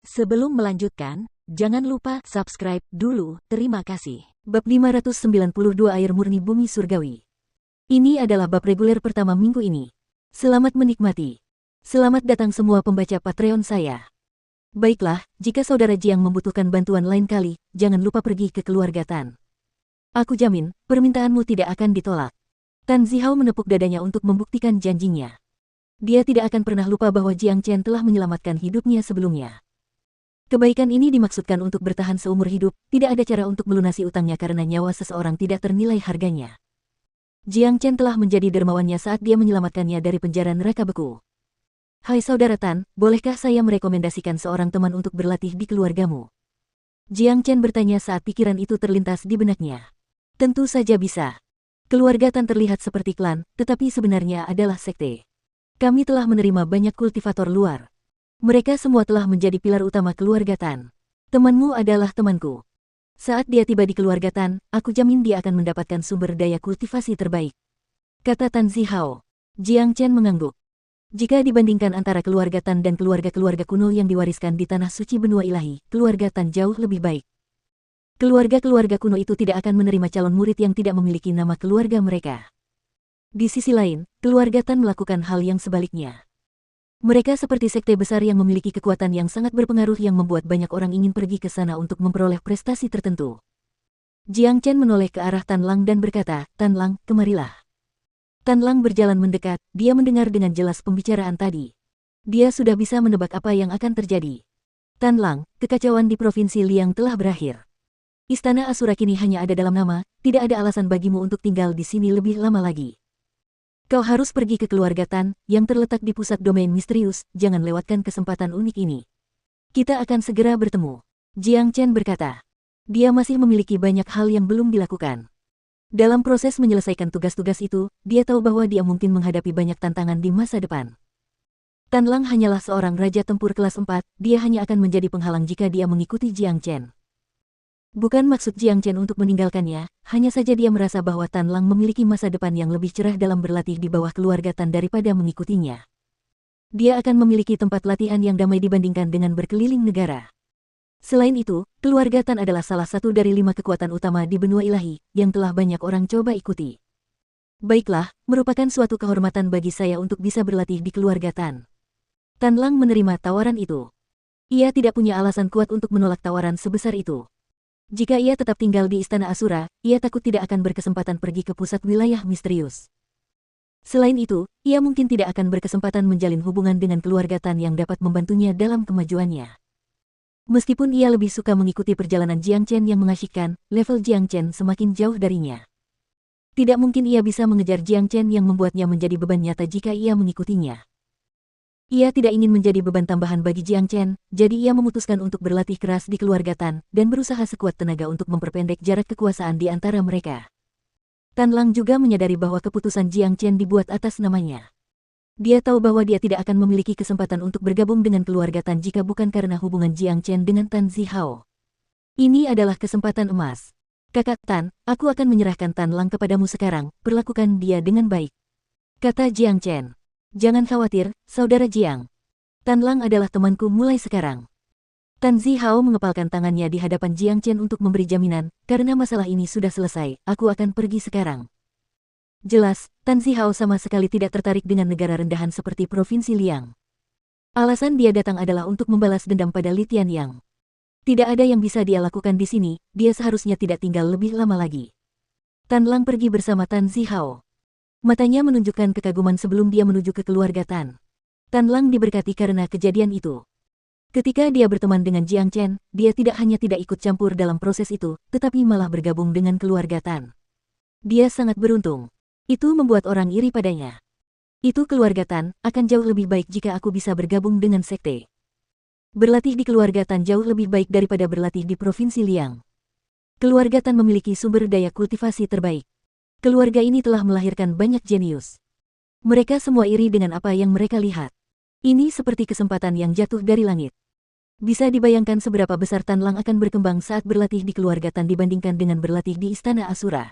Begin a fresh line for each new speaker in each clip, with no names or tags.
Sebelum melanjutkan, jangan lupa subscribe dulu, terima kasih.
Bab 592 Air Murni Bumi Surgawi. Ini adalah bab reguler pertama minggu ini. Selamat menikmati. Selamat datang semua pembaca Patreon saya. Baiklah, jika saudara Jiang membutuhkan bantuan lain kali, jangan lupa pergi ke keluarga Tan. Aku jamin, permintaanmu tidak akan ditolak. Tan Zihao menepuk dadanya untuk membuktikan janjinya. Dia tidak akan pernah lupa bahwa Jiang Chen telah menyelamatkan hidupnya sebelumnya. Kebaikan ini dimaksudkan untuk bertahan seumur hidup, tidak ada cara untuk melunasi utangnya karena nyawa seseorang tidak ternilai harganya. Jiang Chen telah menjadi dermawannya saat dia menyelamatkannya dari penjara neraka beku. Hai saudara Tan, bolehkah saya merekomendasikan seorang teman untuk berlatih di keluargamu? Jiang Chen bertanya saat pikiran itu terlintas di benaknya. Tentu saja bisa. Keluarga Tan terlihat seperti klan, tetapi sebenarnya adalah sekte. Kami telah menerima banyak kultivator luar. Mereka semua telah menjadi pilar utama keluarga Tan. Temanmu adalah temanku. Saat dia tiba di keluarga Tan, aku jamin dia akan mendapatkan sumber daya kultivasi terbaik. Kata Tan Zihao. Jiang Chen mengangguk. Jika dibandingkan antara keluarga Tan dan keluarga-keluarga kuno yang diwariskan di tanah suci benua ilahi, keluarga Tan jauh lebih baik. Keluarga-keluarga kuno itu tidak akan menerima calon murid yang tidak memiliki nama keluarga mereka. Di sisi lain, keluarga Tan melakukan hal yang sebaliknya. Mereka seperti sekte besar yang memiliki kekuatan yang sangat berpengaruh yang membuat banyak orang ingin pergi ke sana untuk memperoleh prestasi tertentu. Jiang Chen menoleh ke arah Tan Lang dan berkata, Tan Lang, kemarilah. Tan Lang berjalan mendekat, dia mendengar dengan jelas pembicaraan tadi. Dia sudah bisa menebak apa yang akan terjadi. Tan Lang, kekacauan di Provinsi Liang telah berakhir. Istana Asura kini hanya ada dalam nama, tidak ada alasan bagimu untuk tinggal di sini lebih lama lagi. Kau harus pergi ke keluarga Tan, yang terletak di pusat domain misterius, jangan lewatkan kesempatan unik ini. Kita akan segera bertemu. Jiang Chen berkata. Dia masih memiliki banyak hal yang belum dilakukan. Dalam proses menyelesaikan tugas-tugas itu, dia tahu bahwa dia mungkin menghadapi banyak tantangan di masa depan. Tan Lang hanyalah seorang raja tempur kelas 4, dia hanya akan menjadi penghalang jika dia mengikuti Jiang Chen. Bukan maksud Jiang Chen untuk meninggalkannya, hanya saja dia merasa bahwa Tan Lang memiliki masa depan yang lebih cerah dalam berlatih di bawah keluarga Tan daripada mengikutinya. Dia akan memiliki tempat latihan yang damai dibandingkan dengan berkeliling negara. Selain itu, keluarga Tan adalah salah satu dari 5 kekuatan utama di benua ilahi, yang telah banyak orang coba ikuti. Baiklah, merupakan suatu kehormatan bagi saya untuk bisa berlatih di keluarga Tan. Tan Lang menerima tawaran itu. Ia tidak punya alasan kuat untuk menolak tawaran sebesar itu. Jika ia tetap tinggal di Istana Asura, ia takut tidak akan berkesempatan pergi ke pusat wilayah misterius. Selain itu, ia mungkin tidak akan berkesempatan menjalin hubungan dengan keluarga Tan yang dapat membantunya dalam kemajuannya. Meskipun ia lebih suka mengikuti perjalanan Jiang Chen yang mengasyikkan, level Jiang Chen semakin jauh darinya. Tidak mungkin ia bisa mengejar Jiang Chen yang membuatnya menjadi beban nyata jika ia mengikutinya. Ia tidak ingin menjadi beban tambahan bagi Jiang Chen, jadi ia memutuskan untuk berlatih keras di keluarga Tan, dan berusaha sekuat tenaga untuk memperpendek jarak kekuasaan di antara mereka. Tan Lang juga menyadari bahwa keputusan Jiang Chen dibuat atas namanya. Dia tahu bahwa dia tidak akan memiliki kesempatan untuk bergabung dengan keluarga Tan jika bukan karena hubungan Jiang Chen dengan Tan Zihao. Ini adalah kesempatan emas. Kakak Tan, aku akan menyerahkan Tan Lang kepadamu sekarang, perlakukan dia dengan baik. Kata Jiang Chen. Jangan khawatir, saudara Jiang. Tan Lang adalah temanku mulai sekarang. Tan Zihao mengepalkan tangannya di hadapan Jiang Chen untuk memberi jaminan, karena masalah ini sudah selesai, aku akan pergi sekarang. Jelas, Tan Zihao sama sekali tidak tertarik dengan negara rendahan seperti Provinsi Liang. Alasan dia datang adalah untuk membalas dendam pada Li Tianyang. Tidak ada yang bisa dia lakukan di sini, dia seharusnya tidak tinggal lebih lama lagi. Tan Lang pergi bersama Tan Zihao. Matanya menunjukkan kekaguman sebelum dia menuju ke keluarga Tan. Tan Lang diberkati karena kejadian itu. Ketika dia berteman dengan Jiang Chen, dia tidak hanya tidak ikut campur dalam proses itu, tetapi malah bergabung dengan keluarga Tan. Dia sangat beruntung. Itu membuat orang iri padanya. Itu keluarga Tan, akan jauh lebih baik jika aku bisa bergabung dengan sekte. Berlatih di keluarga Tan jauh lebih baik daripada berlatih di Provinsi Liang. Keluarga Tan memiliki sumber daya kultivasi terbaik. Keluarga ini telah melahirkan banyak jenius. Mereka semua iri dengan apa yang mereka lihat. Ini seperti kesempatan yang jatuh dari langit. Bisa dibayangkan seberapa besar Tan Lang akan berkembang saat berlatih di keluarga Tan dibandingkan dengan berlatih di Istana Asura.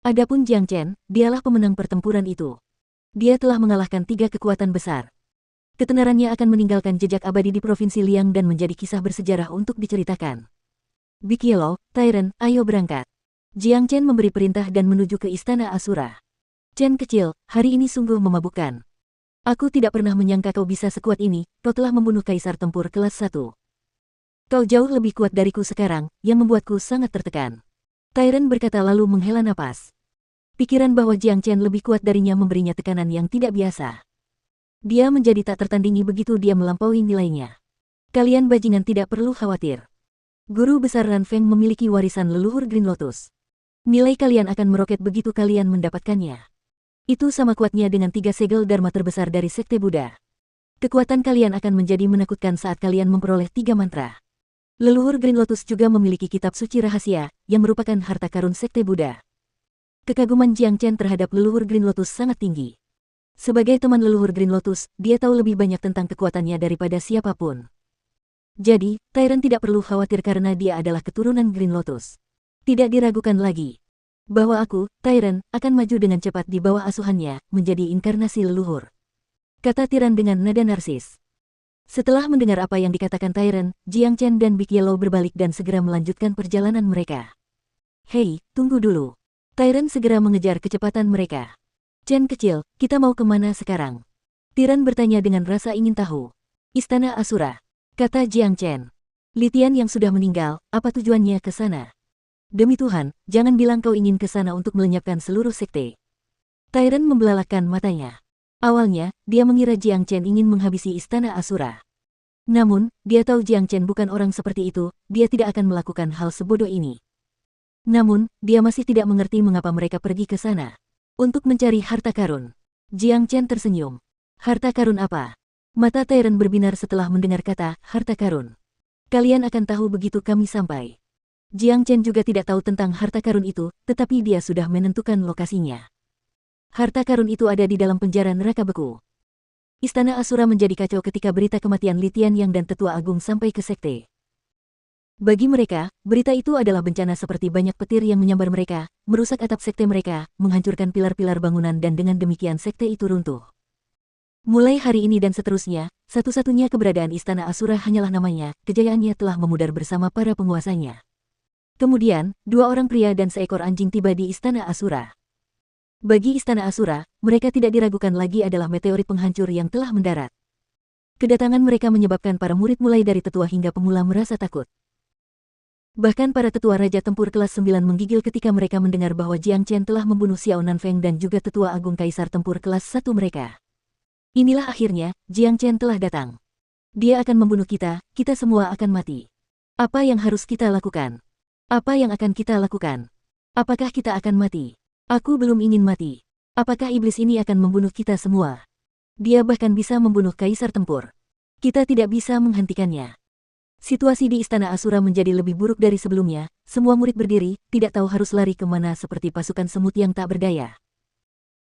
Adapun Jiang Chen, dialah pemenang pertempuran itu. Dia telah mengalahkan 3 kekuatan besar. Ketenarannya akan meninggalkan jejak abadi di Provinsi Liang dan menjadi kisah bersejarah untuk diceritakan. Big Yellow, Tyrant, ayo berangkat. Jiang Chen memberi perintah dan menuju ke Istana Asura. Chen kecil, hari ini sungguh memabukkan. Aku tidak pernah menyangka kau bisa sekuat ini, kau telah membunuh Kaisar Tempur kelas 1. Kau jauh lebih kuat dariku sekarang, yang membuatku sangat tertekan. Tyrant berkata lalu menghela napas. Pikiran bahwa Jiang Chen lebih kuat darinya memberinya tekanan yang tidak biasa. Dia menjadi tak tertandingi begitu dia melampaui nilainya. Kalian bajingan tidak perlu khawatir. Guru besar Ran Feng memiliki warisan leluhur Green Lotus. Nilai kalian akan meroket begitu kalian mendapatkannya. Itu sama kuatnya dengan 3 segel dharma terbesar dari Sekte Buddha. Kekuatan kalian akan menjadi menakutkan saat kalian memperoleh 3 mantra. Leluhur Green Lotus juga memiliki kitab suci rahasia, yang merupakan harta karun Sekte Buddha. Kekaguman Jiang Chen terhadap leluhur Green Lotus sangat tinggi. Sebagai teman leluhur Green Lotus, dia tahu lebih banyak tentang kekuatannya daripada siapapun. Jadi, Tyrant tidak perlu khawatir karena dia adalah keturunan Green Lotus. Tidak diragukan lagi bahwa aku, Tyrant, akan maju dengan cepat di bawah asuhannya, menjadi inkarnasi leluhur. Kata Tiran dengan nada narsis. Setelah mendengar apa yang dikatakan Tyrant, Jiang Chen dan Big Yellow berbalik dan segera melanjutkan perjalanan mereka. Hei, tunggu dulu. Tyrant segera mengejar kecepatan mereka. Chen kecil, kita mau kemana sekarang? Tiran bertanya dengan rasa ingin tahu. Istana Asura, kata Jiang Chen. Litian yang sudah meninggal, apa tujuannya ke sana? Demi Tuhan, jangan bilang kau ingin ke sana untuk melenyapkan seluruh sekte. Tyrant membelalakkan matanya. Awalnya, dia mengira Jiang Chen ingin menghabisi Istana Asura. Namun, dia tahu Jiang Chen bukan orang seperti itu, dia tidak akan melakukan hal sebodoh ini. Namun, dia masih tidak mengerti mengapa mereka pergi ke sana. Untuk mencari harta karun. Jiang Chen tersenyum. Harta karun apa? Mata Tyrant berbinar setelah mendengar kata harta karun. Kalian akan tahu begitu kami sampai. Jiang Chen juga tidak tahu tentang harta karun itu, tetapi dia sudah menentukan lokasinya. Harta karun itu ada di dalam penjara neraka beku. Istana Asura menjadi kacau ketika berita kematian Litian Yang dan Tetua Agung sampai ke sekte. Bagi mereka, berita itu adalah bencana seperti banyak petir yang menyambar mereka, merusak atap sekte mereka, menghancurkan pilar-pilar bangunan dan dengan demikian sekte itu runtuh. Mulai hari ini dan seterusnya, satu-satunya keberadaan Istana Asura hanyalah namanya, kejayaannya telah memudar bersama para penguasanya. Kemudian, 2 orang pria dan seekor anjing tiba di Istana Asura. Bagi Istana Asura, mereka tidak diragukan lagi adalah meteorit penghancur yang telah mendarat. Kedatangan mereka menyebabkan para murid mulai dari tetua hingga pemula merasa takut. Bahkan para tetua Raja Tempur kelas 9 menggigil ketika mereka mendengar bahwa Jiang Chen telah membunuh Xiao Nanfeng dan juga Tetua Agung Kaisar Tempur kelas 1 mereka. Inilah akhirnya, Jiang Chen telah datang. Dia akan membunuh kita, kita semua akan mati. Apa yang harus kita lakukan? Apa yang akan kita lakukan? Apakah kita akan mati? Aku belum ingin mati. Apakah iblis ini akan membunuh kita semua? Dia bahkan bisa membunuh Kaisar Tempur. Kita tidak bisa menghentikannya. Situasi di Istana Asura menjadi lebih buruk dari sebelumnya, semua murid berdiri, tidak tahu harus lari kemana seperti pasukan semut yang tak berdaya.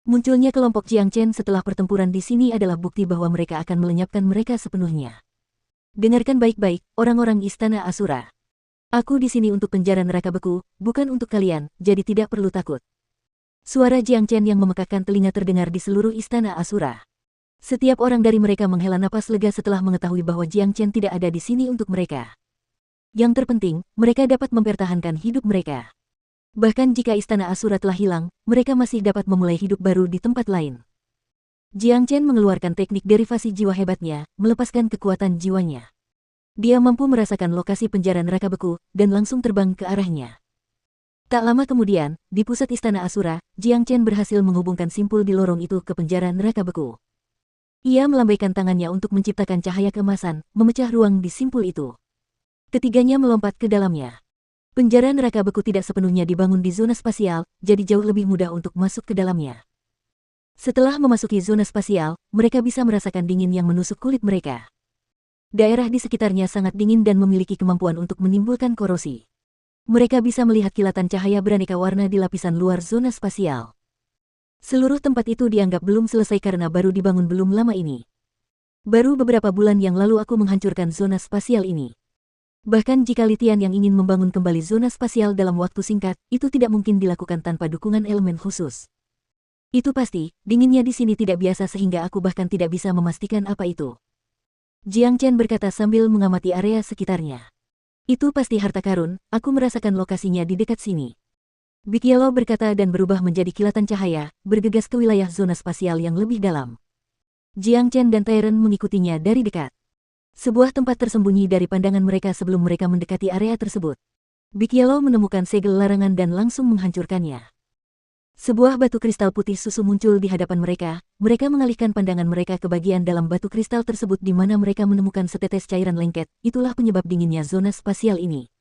Munculnya kelompok Jiang Chen setelah pertempuran di sini adalah bukti bahwa mereka akan melenyapkan mereka sepenuhnya. Dengarkan baik-baik, orang-orang Istana Asura. Aku di sini untuk penjara neraka beku, bukan untuk kalian, jadi tidak perlu takut. Suara Jiang Chen yang memekakkan telinga terdengar di seluruh Istana Asura. Setiap orang dari mereka menghela napas lega setelah mengetahui bahwa Jiang Chen tidak ada di sini untuk mereka. Yang terpenting, mereka dapat mempertahankan hidup mereka. Bahkan jika Istana Asura telah hilang, mereka masih dapat memulai hidup baru di tempat lain. Jiang Chen mengeluarkan teknik derivasi jiwa hebatnya, melepaskan kekuatan jiwanya. Dia mampu merasakan lokasi penjara neraka beku, dan langsung terbang ke arahnya. Tak lama kemudian, di pusat Istana Asura, Jiang Chen berhasil menghubungkan simpul di lorong itu ke penjara neraka beku. Ia melambaikan tangannya untuk menciptakan cahaya keemasan, memecah ruang di simpul itu. Ketiganya melompat ke dalamnya. Penjara neraka beku tidak sepenuhnya dibangun di zona spasial, jadi jauh lebih mudah untuk masuk ke dalamnya. Setelah memasuki zona spasial, mereka bisa merasakan dingin yang menusuk kulit mereka. Daerah di sekitarnya sangat dingin dan memiliki kemampuan untuk menimbulkan korosi. Mereka bisa melihat kilatan cahaya beraneka warna di lapisan luar zona spasial. Seluruh tempat itu dianggap belum selesai karena baru dibangun belum lama ini. Baru beberapa bulan yang lalu aku menghancurkan zona spasial ini. Bahkan jika Litian yang ingin membangun kembali zona spasial dalam waktu singkat, itu tidak mungkin dilakukan tanpa dukungan elemen khusus. Itu pasti, dinginnya di sini tidak biasa sehingga aku bahkan tidak bisa memastikan apa itu. Jiang Chen berkata sambil mengamati area sekitarnya. Itu pasti harta karun, aku merasakan lokasinya di dekat sini. Big Yellow berkata dan berubah menjadi kilatan cahaya, bergegas ke wilayah zona spasial yang lebih dalam. Jiang Chen dan Tyron mengikutinya dari dekat. Sebuah tempat tersembunyi dari pandangan mereka sebelum mereka mendekati area tersebut. Big Yellow menemukan segel larangan dan langsung menghancurkannya. Sebuah batu kristal putih susu muncul di hadapan mereka mengalihkan pandangan mereka ke bagian dalam batu kristal tersebut di mana mereka menemukan setetes cairan lengket, itulah penyebab dinginnya zona spasial ini.